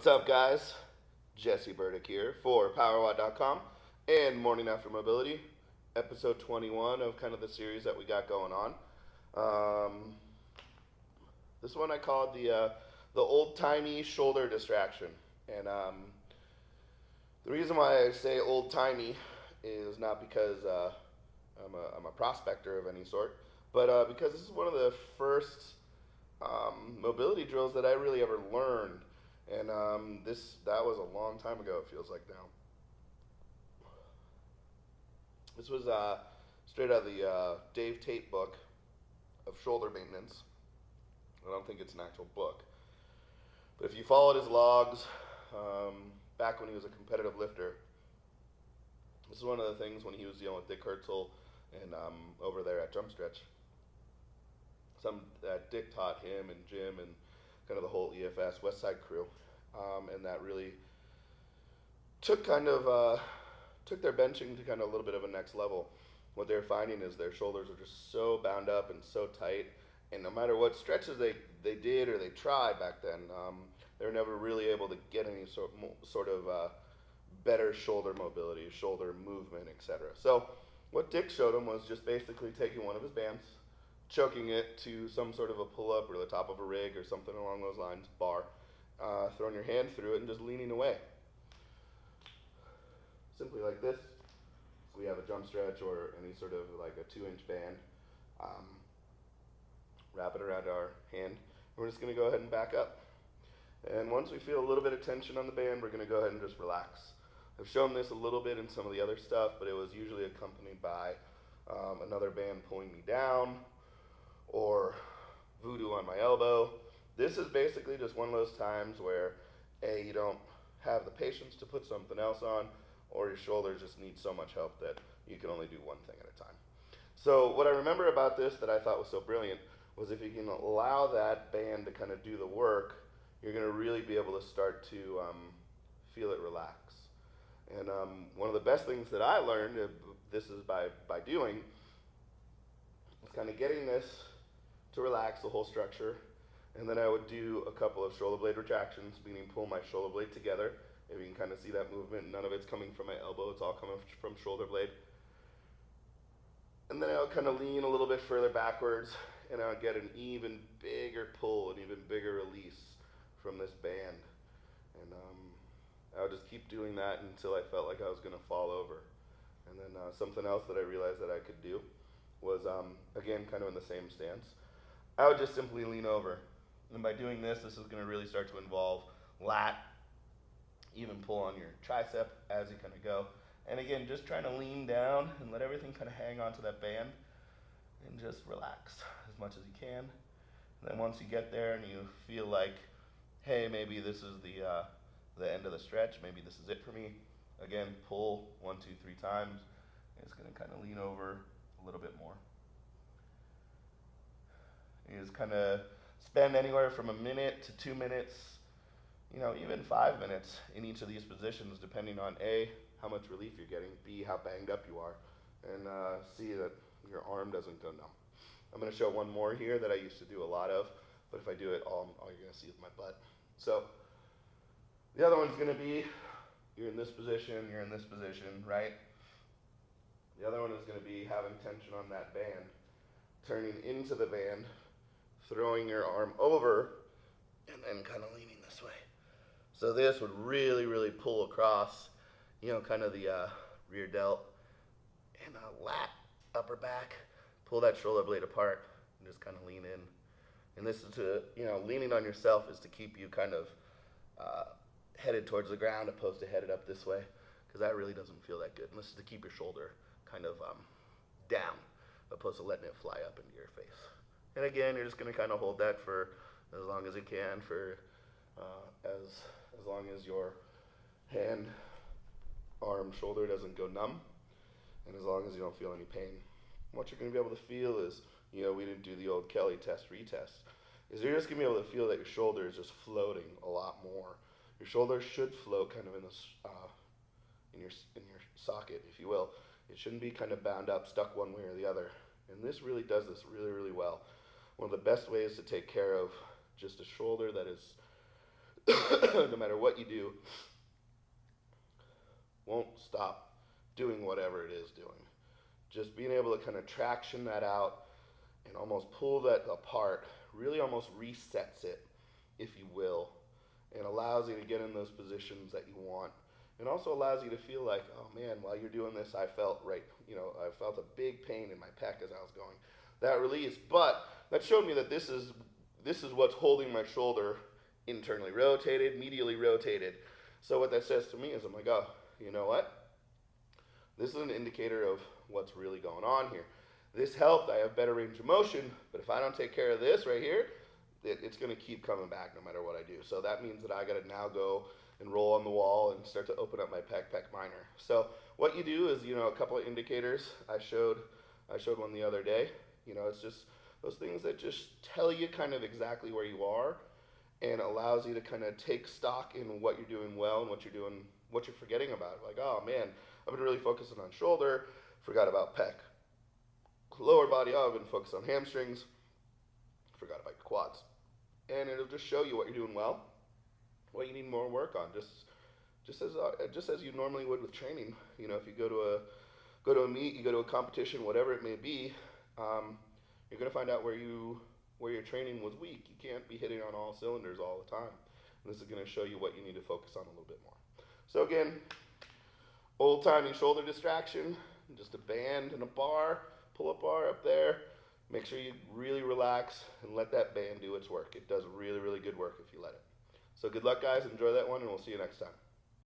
What's up, guys? Jesse Burdick here for PowerWatt.com and Morning After Mobility, episode 21 of kind of the series that we got going on. Um, this one I called the old timey shoulder distraction, and the reason why I say old timey is not because I'm a prospector of any sort, but because this is one of the first mobility drills that I really ever learned. And that was a long time ago, it feels like now. This was straight out of the Dave Tate book of shoulder maintenance. I don't think it's an actual book. But if you followed his logs, back when he was a competitive lifter, this is one of the things when he was dealing with Dick Herzl and over there at Jump Stretch. Dick taught him and Jim and kind of the whole EFS West Side crew, and that really took their benching to kind of a little bit of a next level. What they're finding is their shoulders are just so bound up and so tight, and no matter what stretches they did or they tried back then, they were never really able to get any sort of better shoulder mobility, shoulder movement, etc. So what Dick showed them was just basically taking one of his bands, choking it to some sort of a pull-up or the top of a rig or something along those lines, bar, throwing your hand through it and just leaning away. Simply like this. So we have a jump stretch or any sort of like a 2-inch band. Wrap it around our hand. We're just going to go ahead and back up. And once we feel a little bit of tension on the band, we're going to go ahead and just relax. I've shown this a little bit in some of the other stuff, but it was usually accompanied by another band pulling me down, or voodoo on my elbow. This is basically just one of those times where you don't have the patience to put something else on, or your shoulders just need so much help that you can only do one thing at a time. So what I remember about this that I thought was so brilliant was if you can allow that band to kind of do the work, you're going to really be able to start to feel it relax. And one of the best things that I learned, this is by doing, is kind of getting this to relax the whole structure, and then I would do a couple of shoulder blade retractions, meaning pull my shoulder blade together. If you can kind of see that movement, none of it's coming from my elbow, it's all coming from shoulder blade. And then I would kind of lean a little bit further backwards, and I would get an even bigger pull, an even bigger release from this band. And I would just keep doing that until I felt like I was going to fall over. And then something else that I realized that I could do was, again, kind of in the same stance. I would just simply lean over. And by doing this is going to really start to involve lat, even pull on your tricep as you kind of go. And again, just trying to lean down and let everything kind of hang onto that band and just relax as much as you can. And then once you get there and you feel like, hey, maybe this is the end of the stretch, maybe this is it for me, again, pull 1, 2, 3 times. And it's going to kind of lean over a little bit more. You just kind of spend anywhere from a minute to 2 minutes, even 5 minutes in each of these positions, depending on A, how much relief you're getting, B, how banged up you are, and C, that your arm doesn't go numb. I'm going to show one more here that I used to do a lot of, but if I do it, all you're going to see is my butt. So the other one's going to be, you're in this position, right? The other one is going to be having tension on that band, turning into the band, throwing your arm over, and then kind of leaning this way. So this would really, really pull across, kind of the rear delt and lat, upper back, pull that shoulder blade apart and just kind of lean in. And this is to, leaning on yourself is to keep you kind of headed towards the ground opposed to headed up this way, because that really doesn't feel that good. And this is to keep your shoulder kind of down opposed to letting it fly up into your face. And again, you're just going to kind of hold that for as long as you can, for as long as your hand, arm, shoulder doesn't go numb, and as long as you don't feel any pain. What you're going to be able to feel is, we didn't do the old Kelly test retest, is you're just going to be able to feel that your shoulder is just floating a lot more. Your shoulder should float kind of in this in your socket, if you will. It shouldn't be kind of bound up, stuck one way or the other. And this really does this really, really well. One of the best ways to take care of just a shoulder that is no matter what you do, won't stop doing whatever it is doing. Just being able to kind of traction that out and almost pull that apart really almost resets it, if you will, and allows you to get in those positions that you want. And also allows you to feel like, oh man, while you're doing this, I felt I felt a big pain in my pec as I was going. That release, but that showed me that this is what's holding my shoulder internally rotated, medially rotated. So what that says to me is, I'm like, oh, you know what? This is an indicator of what's really going on here. This helped, I have better range of motion, but if I don't take care of this right here, it's going to keep coming back no matter what I do. So that means that I got to now go and roll on the wall and start to open up my pec minor. So what you do is, a couple of indicators. I showed one the other day. It's just those things that just tell you kind of exactly where you are and allows you to kind of take stock in what you're doing well and what you're forgetting about. Like, oh man, I've been really focusing on shoulder, forgot about pec. Lower body, oh, I've been focused on hamstrings, forgot about your quads. And it'll just show you what you're doing well, what you need more work on, just as you normally would with training. If you go to a meet, you go to a competition, whatever it may be, you're going to find out where your training was weak. You can't be hitting on all cylinders all the time. And this is going to show you what you need to focus on a little bit more. So again, old-timey shoulder distraction, just a band and a bar, pull-up bar up there. Make sure you really relax and let that band do its work. It does really, really good work if you let it. So good luck, guys. Enjoy that one, and we'll see you next time.